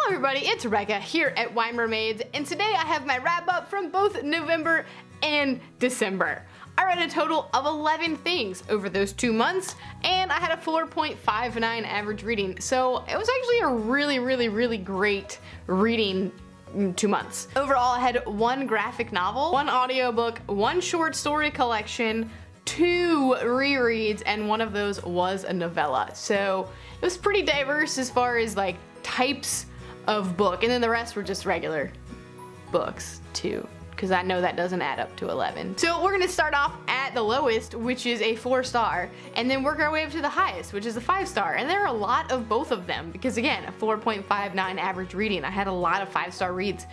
Hello everybody, it's Rebecca here at Wine Mermaids, and today I have my wrap up from both November and December. I read a total of 11 things over those 2 months, and I had a 4.59 average reading, so it was actually a really great reading 2 months. Overall, I had 1 graphic novel, 1 audiobook, 1 short story collection, 2 rereads, and 1 of those was a novella. So it was pretty diverse as far as like types of book, and then the rest were just regular books too, because I know that doesn't add up to 11. So we're gonna start off at the lowest, which is a 4-star, and then work our way up to the highest, which is a 5-star. And there are a lot of both of them, because again, a 4.59 average reading. I had a lot of 5-star reads,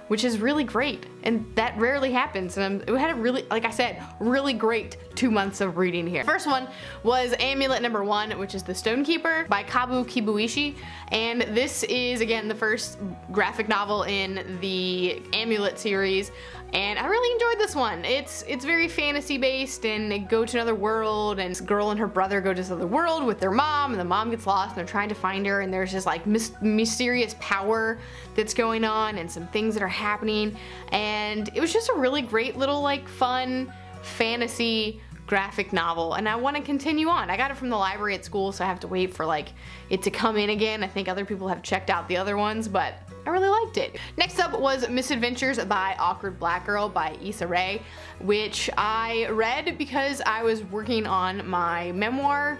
which is really great, and that rarely happens. And we had a really, like I said, really great 2 months of reading here. First one was Amulet #1, which is The Stonekeeper by Kibuishi, and this is again the first graphic novel in the Amulet series, and I really enjoyed this one. It's very fantasy based, and they go to another world, and this girl and her brother go to this other world with their mom, and the mom gets lost, and they're trying to find her, and there's this like mysterious power that's going on, and some things that are happening, and it was just a really great little like fun fantasy graphic novel, and I want to continue on. I got it from the library at school, so I have to wait for like it to come in again. I think other people have checked out the other ones, but I really liked it. Next up was Misadventures by Awkward Black Girl by Issa, which I read because I was working on my memoir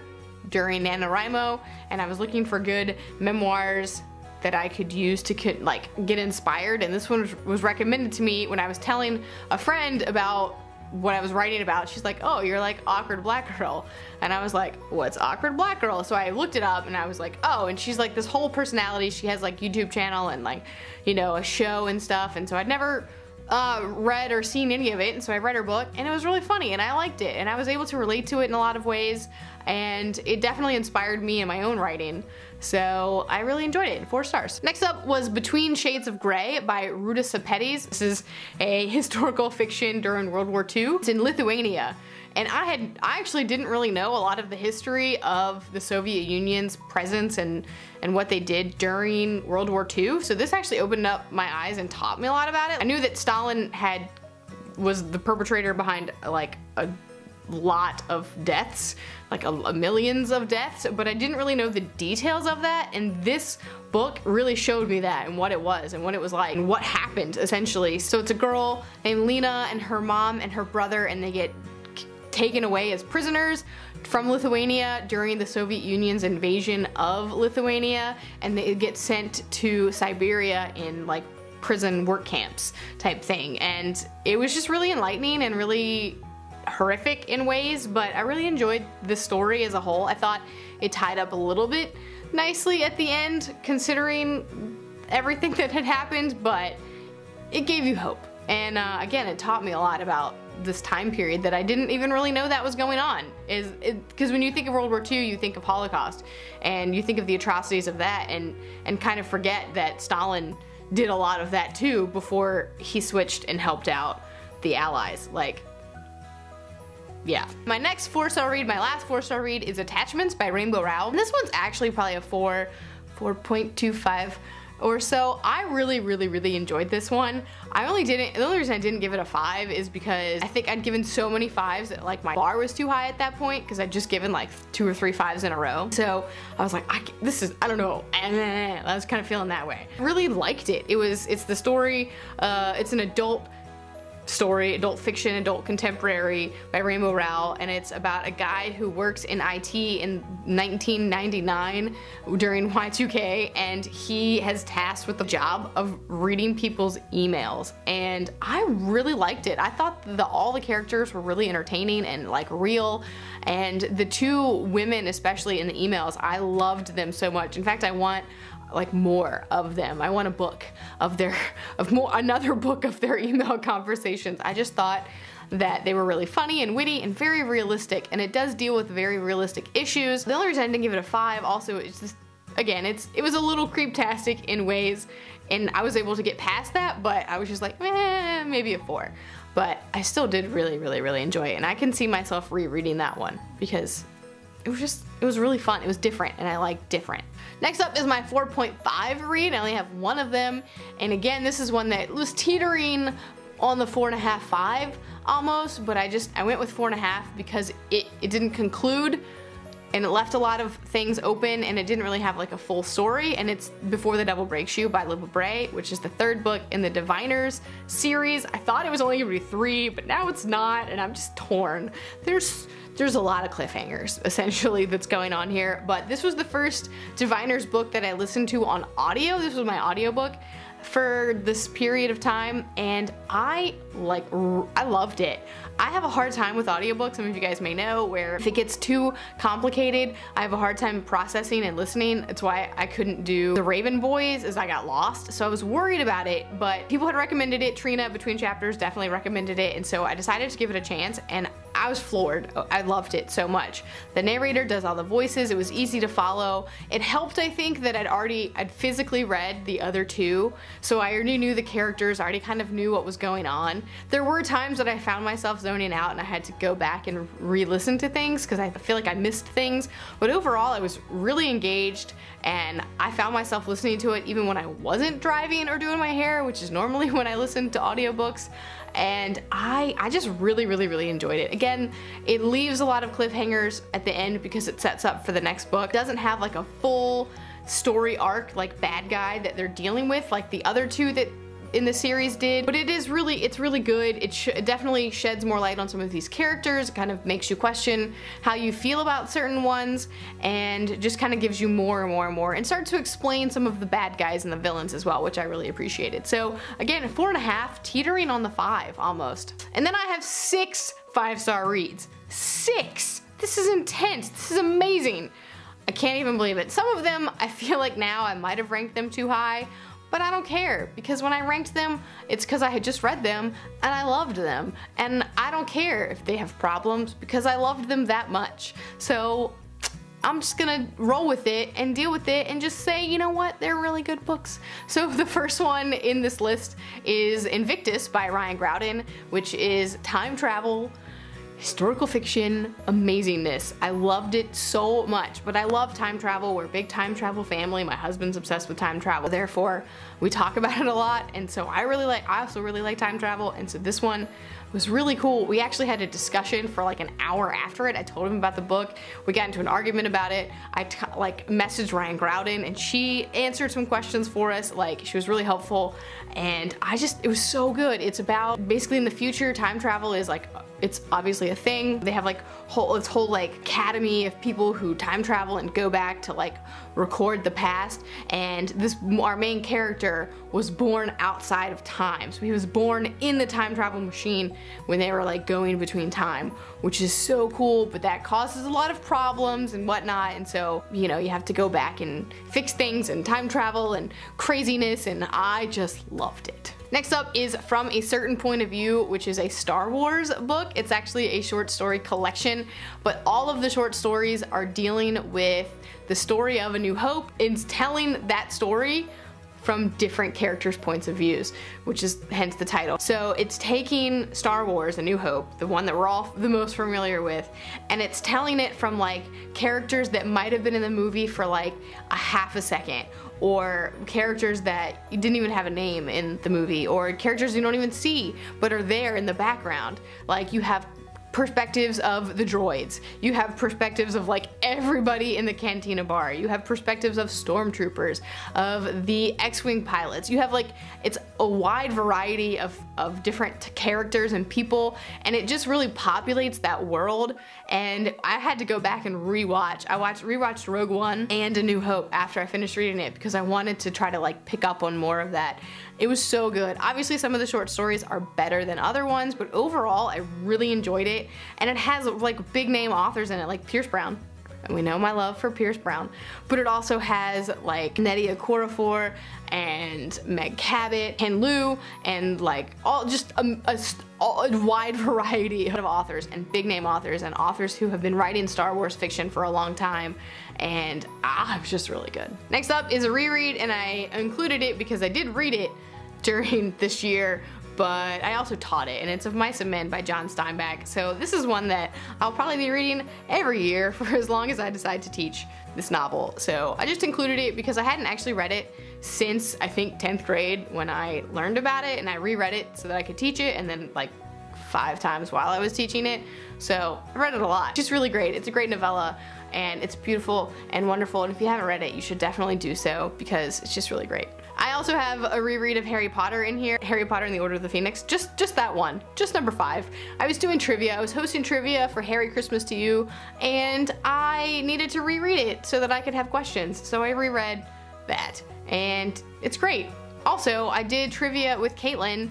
during NaNoWriMo, and I was looking for good memoirs that I could use to like get inspired, and this one was recommended to me when I was telling a friend about what I was writing about. She's like, oh, you're like Awkward Black Girl, and I was like, what's Awkward Black Girl? So I looked it up, and I was like, oh, and she's like this whole personality. She has like YouTube channel and like, you know, a show and stuff, and so I'd never read or seen any of it, and so I read her book, and it was really funny, and I liked it, and I was able to relate to it in a lot of ways, and it definitely inspired me in my own writing, so I really enjoyed it. 4 stars. Next up was Between Shades of Grey by Ruta Sepetys. This is a historical fiction during World War II. It's in Lithuania, and I actually didn't really know a lot of the history of the Soviet Union's presence and what they did during World War II, so this actually opened up my eyes and taught me a lot about it. I knew that Stalin was the perpetrator behind like a lot of deaths, like millions of deaths, but I didn't really know the details of that, and this book really showed me that and what it was like and what happened essentially. So it's a girl named Lena and her mom and her brother, and they get taken away as prisoners from Lithuania during the Soviet Union's invasion of Lithuania, and they get sent to Siberia in like prison work camps type thing, and it was just really enlightening and really horrific in ways, but I really enjoyed the story as a whole. I thought it tied up a little bit nicely at the end considering everything that had happened, but it gave you hope, and again, it taught me a lot about this time period that I didn't even really know that was going on. Because when you think of World War II, you think of Holocaust, and you think of the atrocities of that, and kind of forget that Stalin did a lot of that too before he switched and helped out the Allies. Like, yeah. My next 4-star read, my last 4-star read, is Attachments by Rowell. And this one's actually probably a 4.25 or so. I really enjoyed this one. The only reason I didn't give it a 5 is because I think I'd given so many 5s that like my bar was too high at that point, because I'd just given like 2 or 3 5s in a row. So I was like, I don't know, I was kind of feeling that way. I really liked it. It's the story, it's an adult story, adult fiction, adult contemporary by Rowell, and it's about a guy who works in IT in 1999 during Y2K, and he has tasked with the job of reading people's emails, and I really liked it. I thought all the characters were really entertaining and like real, and the 2 women especially in the emails, I loved them so much. In fact, I want like more of them. I want a book of another book of their email conversations. I just thought that they were really funny and witty and very realistic, and it does deal with very realistic issues. The only reason I didn't give it a 5 also is just, again, it was a little creeptastic in ways, and I was able to get past that, but I was just like, maybe a 4. But I still did really enjoy it, and I can see myself rereading that one because it was really fun. It was different, and I like different. Next up is my 4.5 read. I only have one of them, and again, this is one that was teetering on the 4.5, 5 almost, but I went with 4.5 because it didn't conclude, and it left a lot of things open, and it didn't really have like a full story. And it's Before the Devil Breaks You by Libba Bray, which is the third book in the Diviners series. I thought it was only gonna be 3, but now it's not, and I'm just torn. There's a lot of cliffhangers, essentially, that's going on here, but this was the first Diviners book that I listened to on audio. This was my audiobook for this period of time, and I loved it. I have a hard time with audiobooks, some of you guys may know, where if it gets too complicated, I have a hard time processing and listening. It's why I couldn't do The Raven Boys, as I got lost, so I was worried about it, but people had recommended it. Trina, Between Chapters, definitely recommended it, and so I decided to give it a chance, and I was floored. I loved it so much. The narrator does all the voices. It was easy to follow. It helped, I think, that I'd physically read the other two, so I already knew the characters, I already kind of knew what was going on. There were times that I found myself zoning out and I had to go back and re-listen to things because I feel like I missed things, but overall I was really engaged, and I found myself listening to it even when I wasn't driving or doing my hair, which is normally when I listen to audiobooks. And I just really enjoyed it. Again, it leaves a lot of cliffhangers at the end because it sets up for the next book. It doesn't have like a full story arc, like bad guy that they're dealing with like the other two that in the series did, but it's really good. It definitely sheds more light on some of these characters. It kind of makes you question how you feel about certain ones, and just kind of gives you more and more, and starts to explain some of the bad guys and the villains as well, which I really appreciated. So again, 4.5, teetering on the 5 almost. And then I have 6 5-star reads. 6! This is intense. This is amazing. I can't even believe it. Some of them, I feel like now I might have ranked them too high, but I don't care, because when I ranked them, it's because I had just read them and I loved them, and I don't care if they have problems because I loved them that much. So I'm just gonna roll with it and deal with it and just say, you know what, they're really good books. So the first one in this list is Invictus by Ryan Graudin, which is time travel, historical fiction amazingness. I loved it so much, but I love time travel. We're a big time travel family. My husband's obsessed with time travel, therefore we talk about it a lot, and so I also really like time travel, and so this one was really cool. We actually had a discussion for like an hour after it. I told him about the book. We got into an argument about it. I messaged Ryan Graudin, and she answered some questions for us. Like, she was really helpful, and it was so good. It's about basically in the future, time travel is like, it's obviously a thing. They have like this whole like academy of people who time travel and go back to like record the past, and our main character was born outside of time. So he was born in the time travel machine when they were like going between time, which is so cool, but that causes a lot of problems and whatnot, and so, you know, you have to go back and fix things and time travel and craziness, and I just loved it. Next up is From a Certain Point of View, which is a Star Wars book. It's actually a short story collection, but all of the short stories are dealing with the story of A New Hope. It's telling that story from different characters' points of views, which is hence the title. So it's taking Star Wars, A New Hope, the one that we're all the most familiar with, and it's telling it from like characters that might have been in the movie for like a half a second, or characters that didn't even have a name in the movie, or characters you don't even see but are there in the background. Like, you have perspectives of the droids, you have perspectives of like everybody in the cantina bar, you have perspectives of stormtroopers, of the X-Wing pilots, you have like, it's a wide variety of different characters and people, and it just really populates that world. And I had to go back and rewatch. I rewatched Rogue One and A New Hope after I finished reading it, because I wanted to try to like pick up on more of that. It was so good. Obviously some of the short stories are better than other ones, but overall I really enjoyed it, and it has like big name authors in it, like Pierce Brown. And we know my love for Pierce Brown, but it also has like Nnedi Okorafor and Meg Cabot, Ken Liu, and like all just a wide variety of authors, and big name authors, and authors who have been writing Star Wars fiction for a long time, and it was just really good. Next up is a reread, and I included it because I did read it during this year, but I also taught it, and it's Of Mice and Men by John Steinbeck. So this is one that I'll probably be reading every year for as long as I decide to teach this novel. So I just included it because I hadn't actually read it since I think 10th grade when I learned about it, and I reread it so that I could teach it, and then like 5 times while I was teaching it. So I read it a lot. It's just really great. It's a great novella, and it's beautiful and wonderful, and if you haven't read it, you should definitely do so because it's just really great. I also have a reread of Harry Potter in here, Harry Potter and the Order of the Phoenix, just that one, just number 5. I was doing trivia, I was hosting trivia for Harry Christmas to You, and I needed to reread it so that I could have questions, so I reread that, and it's great. Also, I did trivia with Caitlin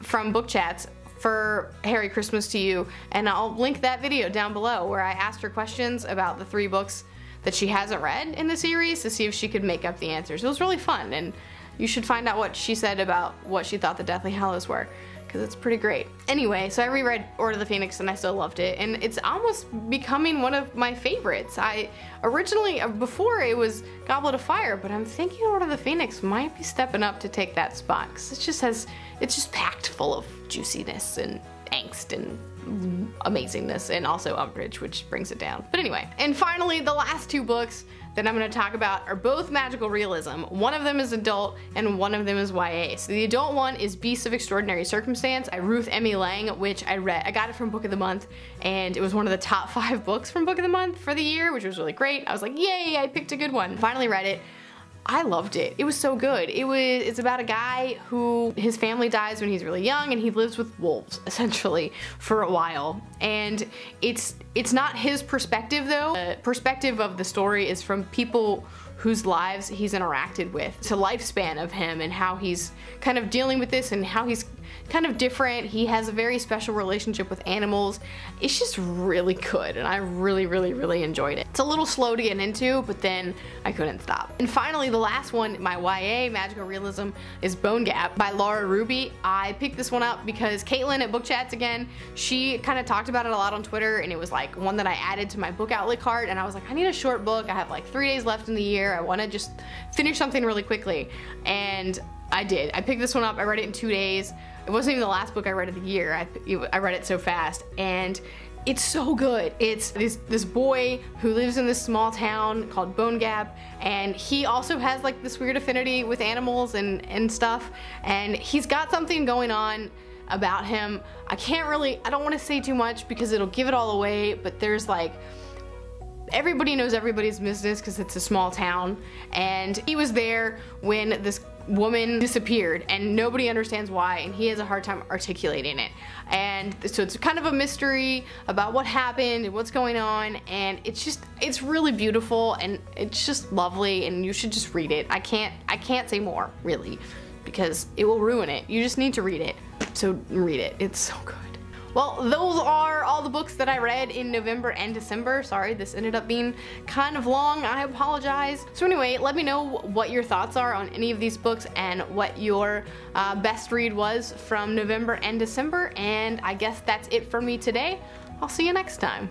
from Book Chats for Harry Christmas to You, and I'll link that video down below where I asked her questions about the 3 books that she hasn't read in the series to see if she could make up the answers. It was really fun, and you should find out what she said about what she thought the Deathly Hallows were, because it's pretty great. Anyway, so I reread Order of the Phoenix and I still loved it, and it's almost becoming one of my favorites. I originally, before it was Goblet of Fire, but I'm thinking Order of the Phoenix might be stepping up to take that spot, because it's just packed full of juiciness and angst and amazingness, and also umbrage, which brings it down. But anyway, and finally, the last 2 books that I'm going to talk about are both magical realism. One of them is adult and one of them is YA. So the adult one is Beasts of Extraordinary Circumstance by Ruth Emmie Lang, which I read. I got it from Book of the Month, and it was one of the top 5 books from Book of the Month for the year, which was really great. I was like, yay, I picked a good one. Finally read it. I loved it. It was so good. It's about a guy who, his family dies when he's really young, and he lives with wolves essentially for a while. And it's not his perspective though. The perspective of the story is from people whose lives he's interacted with. It's a lifespan of him and how he's kind of dealing with this and how he's kind of different. He has a very special relationship with animals. It's just really good, and I really, really, really enjoyed it. It's a little slow to get into, but then I couldn't stop. And finally, the last one, my YA magical realism, is Bone Gap by Laura Ruby. I picked this one up because Caitlin at Book Chats again, she kind of talked about it a lot on Twitter, and it was like one that I added to my book outlet cart, and I was like, I need a short book. I have like 3 days left in the year. I want to just finish something really quickly, and I did. I picked this one up. I read it in 2 days. It wasn't even the last book I read of the year. I read it so fast, and it's so good. It's this boy who lives in this small town called Bone Gap, and he also has like this weird affinity with animals and stuff, and he's got something going on about him. I don't want to say too much because it'll give it all away, but there's like, everybody knows everybody's business because it's a small town, and he was there when this woman disappeared and nobody understands why, and he has a hard time articulating it. And so it's kind of a mystery about what happened and what's going on, and it's really beautiful, and it's just lovely, and you should just read it. I can't say more really because it will ruin it. You just need to read it. So read it. It's so good. Well, those are all the books that I read in November and December. Sorry, this ended up being kind of long. I apologize. So anyway, let me know what your thoughts are on any of these books and what your best read was from November and December. And I guess that's it for me today. I'll see you next time.